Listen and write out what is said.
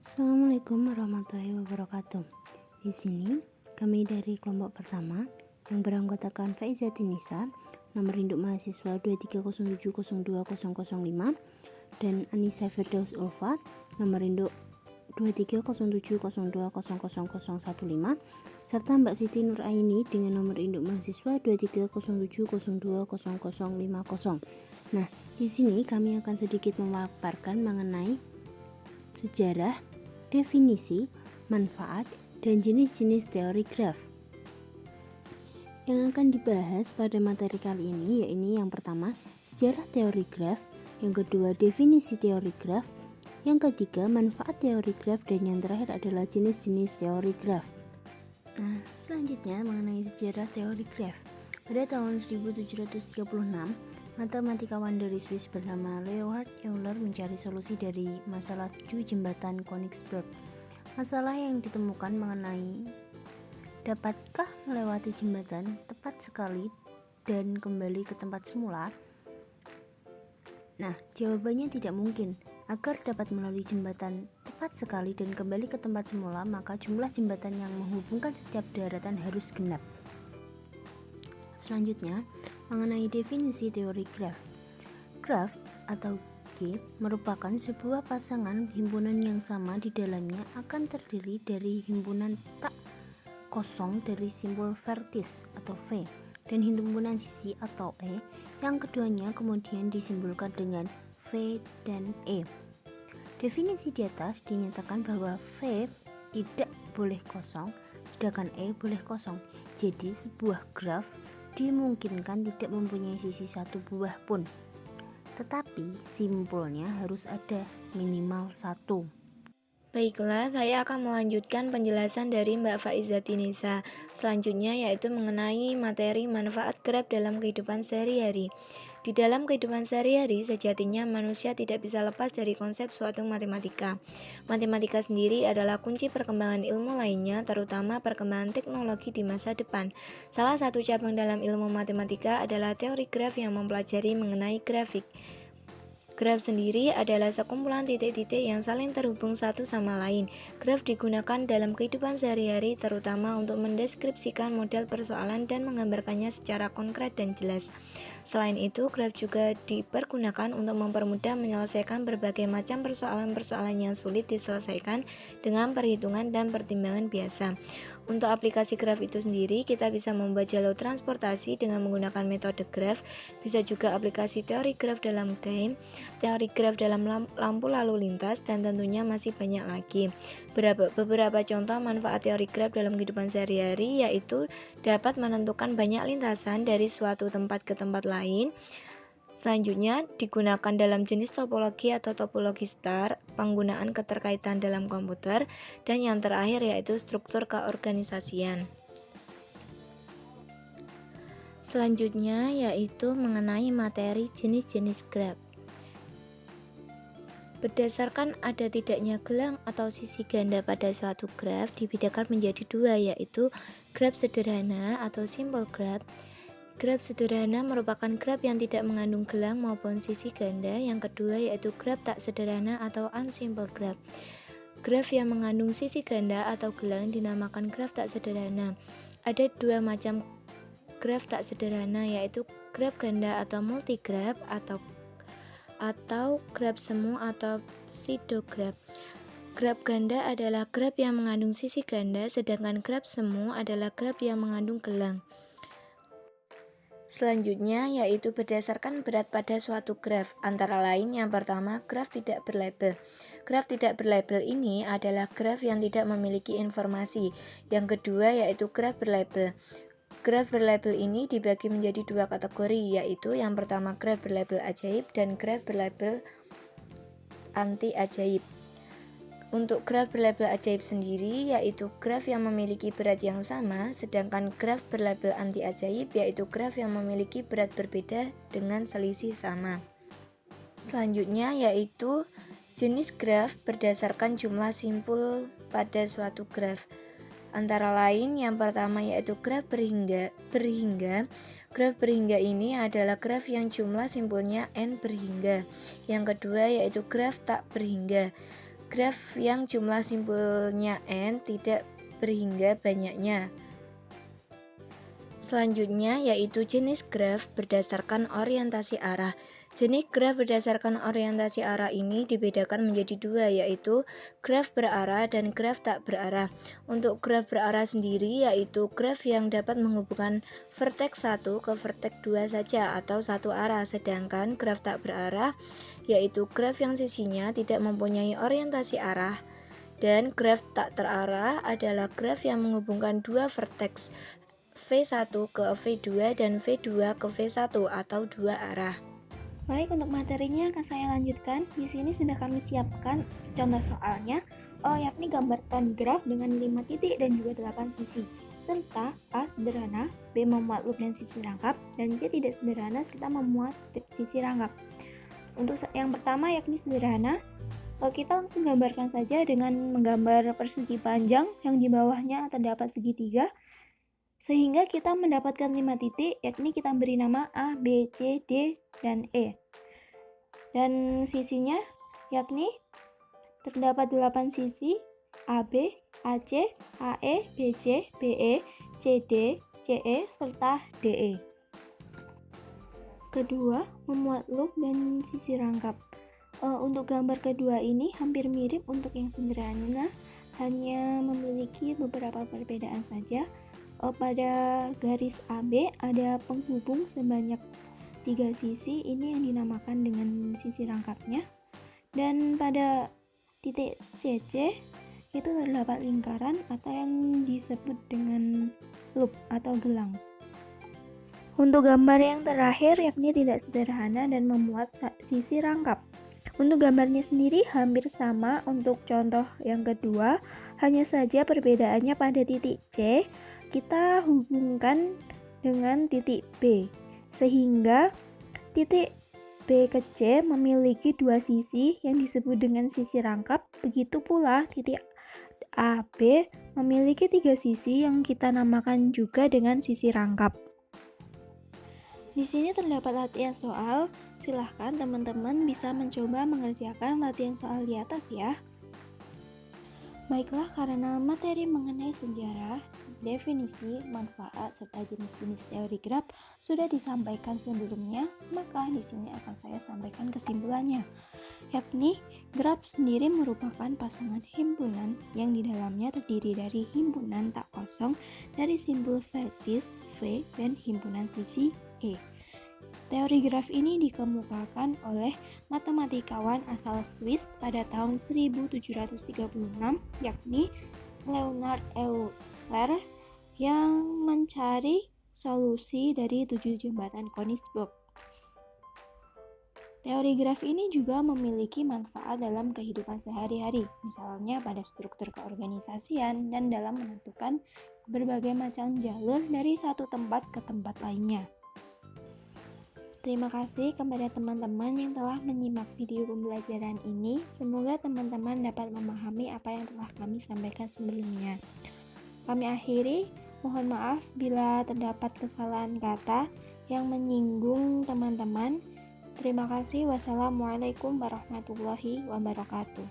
Assalamualaikum warahmatullahi wabarakatuh. Di sini kami dari kelompok pertama yang beranggotakan Faiza Tinisa, nomor induk mahasiswa 230702005, dan Anissa Firdaus Ulfa, nomor induk 23070200015, serta Mbak Siti Nuraini dengan nomor induk mahasiswa 23070200050. Nah, di sini kami akan sedikit memaparkan mengenai sejarah, definisi, manfaat, dan jenis-jenis teori graf. Yang akan dibahas pada materi kali ini yaitu yang pertama, sejarah teori graf, yang kedua, definisi teori graf, yang ketiga, manfaat teori graf, dan yang terakhir adalah jenis-jenis teori graf. Nah, selanjutnya mengenai sejarah teori graf. Pada tahun 1736, matematikawan dari Swiss bernama Leonhard Euler mencari solusi dari masalah 7 jembatan Königsberg. Masalah yang ditemukan mengenai dapatkah melewati jembatan tepat sekali dan kembali ke tempat semula? Nah, jawabannya tidak mungkin. Agar dapat melalui jembatan tepat sekali dan kembali ke tempat semula, maka jumlah jembatan yang menghubungkan setiap daratan harus genap. Selanjutnya, mengenai definisi teori graf. Graf atau G merupakan sebuah pasangan himpunan yang sama di dalamnya akan terdiri dari himpunan tak kosong dari simbol vertis atau V dan himpunan sisi atau E yang keduanya kemudian disimbolkan dengan V dan E. Definisi di atas dinyatakan bahwa V tidak boleh kosong sedangkan E boleh kosong. Jadi sebuah graf dimungkinkan tidak mempunyai sisi satu buah pun, tetapi simpulnya harus ada minimal satu. Baiklah, saya akan melanjutkan penjelasan dari Mbak Faiza Tinisa. Selanjutnya yaitu mengenai materi manfaat graf dalam kehidupan sehari-hari. Di dalam kehidupan sehari-hari, sejatinya manusia tidak bisa lepas dari konsep suatu matematika. Matematika sendiri adalah kunci perkembangan ilmu lainnya, terutama perkembangan teknologi di masa depan. Salah satu cabang dalam ilmu matematika adalah teori graf yang mempelajari mengenai grafik. Graf sendiri adalah sekumpulan titik-titik yang saling terhubung satu sama lain. Graf digunakan dalam kehidupan sehari-hari terutama untuk mendeskripsikan model persoalan dan menggambarkannya secara konkret dan jelas. Selain itu, graf juga dipergunakan untuk mempermudah menyelesaikan berbagai macam persoalan-persoalan yang sulit diselesaikan dengan perhitungan dan pertimbangan biasa. Untuk aplikasi graf itu sendiri, kita bisa membuat jalur transportasi dengan menggunakan metode graf, bisa juga aplikasi teori graf dalam game, teori graf dalam lampu lalu lintas, dan tentunya masih banyak lagi. Beberapa contoh manfaat teori graf dalam kehidupan sehari-hari yaitu dapat menentukan banyak lintasan dari suatu tempat ke tempat lain. Selanjutnya digunakan dalam jenis topologi atau topologi star, penggunaan keterkaitan dalam komputer, dan yang terakhir yaitu struktur keorganisasian. Selanjutnya yaitu mengenai materi jenis-jenis graf. Berdasarkan ada tidaknya gelang atau sisi ganda pada suatu graf dibedakan menjadi dua, yaitu graf sederhana atau simple graph. Graf sederhana merupakan graf yang tidak mengandung gelang maupun sisi ganda. Yang kedua yaitu graf tak sederhana atau unsimple graph. Graf yang mengandung sisi ganda atau gelang dinamakan graf tak sederhana. Ada dua macam graf tak sederhana, yaitu graf ganda atau multigraph atau graf semu atau pseudograph. Graf ganda adalah graf yang mengandung sisi ganda, sedangkan graf semu adalah graf yang mengandung gelang. Selanjutnya yaitu berdasarkan berat pada suatu graf, antara lain yang pertama graf tidak berlabel. Graf tidak berlabel ini adalah graf yang tidak memiliki informasi. Yang kedua yaitu graf berlabel. Graf berlabel ini dibagi menjadi dua kategori, yaitu yang pertama graf berlabel ajaib dan graf berlabel anti ajaib. Untuk graf berlabel ajaib sendiri yaitu graf yang memiliki berat yang sama, sedangkan graf berlabel anti ajaib yaitu graf yang memiliki berat berbeda dengan selisih sama. Selanjutnya yaitu jenis graf berdasarkan jumlah simpul pada suatu graf. Antara lain yang pertama yaitu graf berhingga. Graf berhingga ini adalah graf yang jumlah simpulnya n berhingga. Yang kedua yaitu graf tak berhingga. graf yang jumlah simpulnya n tidak berhingga banyaknya. Selanjutnya yaitu jenis graf berdasarkan orientasi arah. Jenis graf berdasarkan orientasi arah ini dibedakan menjadi dua, yaitu graf berarah dan graf tak berarah. Untuk graf berarah sendiri yaitu graf yang dapat menghubungkan vertex 1 ke vertex 2 saja atau satu arah, sedangkan graf tak berarah yaitu graf yang sisinya tidak mempunyai orientasi arah. Dan graf tak terarah adalah graf yang menghubungkan dua vertex V1 ke V2 dan V2 ke V1 atau dua arah. Baik, untuk materinya akan saya lanjutkan. Di sini sudah kami siapkan contoh soalnya, yakni gambarkan graf dengan 5 titik dan juga 8 sisi, serta A sederhana, B memuat loop dan sisi rangkap, dan C tidak sederhana serta memuat sisi rangkap. Untuk yang pertama yakni sederhana, kita langsung gambarkan saja dengan menggambar persegi panjang yang di bawahnya terdapat segitiga, sehingga kita mendapatkan 5 titik, yakni kita beri nama A, B, C, D, dan E. Dan sisinya yakni terdapat 8 sisi, AB, AC, AE, BC, BE, CD, CE, serta DE. Kedua, memuat loop dan sisi rangkap. Untuk gambar kedua ini hampir mirip untuk yang sederhana, hanya memiliki beberapa perbedaan saja. Pada garis AB ada penghubung sebanyak 3 sisi, ini yang dinamakan dengan sisi rangkapnya. Dan pada titik CC itu terdapat lingkaran atau yang disebut dengan loop atau gelang. Untuk gambar yang terakhir yakni tidak sederhana dan memuat sisi rangkap. Untuk gambarnya sendiri hampir sama untuk contoh yang kedua, hanya saja perbedaannya pada titik C kita hubungkan dengan titik B, sehingga titik B ke C memiliki dua sisi yang disebut dengan sisi rangkap. Begitu pula titik AB memiliki 3 sisi yang kita namakan juga dengan sisi rangkap. Di sini terdapat latihan soal. Silahkan teman-teman bisa mencoba mengerjakan latihan soal di atas ya. Baiklah, karena materi mengenai sejarah, definisi, manfaat, serta jenis-jenis teori graf sudah disampaikan sebelumnya, maka di sini akan saya sampaikan kesimpulannya. Yakni, graf sendiri merupakan pasangan himpunan yang di dalamnya terdiri dari himpunan tak kosong dari simbol vertis V dan himpunan sisi E. Teori graf ini dikemukakan oleh matematikawan asal Swiss pada tahun 1736, yakni Leonhard Euler, yang mencari solusi dari 7 jembatan Königsberg. Teori graf ini juga memiliki manfaat dalam kehidupan sehari-hari, misalnya pada struktur keorganisasian dan dalam menentukan berbagai macam jalur dari satu tempat ke tempat lainnya. Terima kasih kepada teman-teman yang telah menyimak video pembelajaran ini. Semoga teman-teman dapat memahami apa yang telah kami sampaikan sebelumnya. Kami akhiri, mohon maaf bila terdapat kesalahan kata yang menyinggung teman-teman. Terima kasih. Wassalamualaikum warahmatullahi wabarakatuh.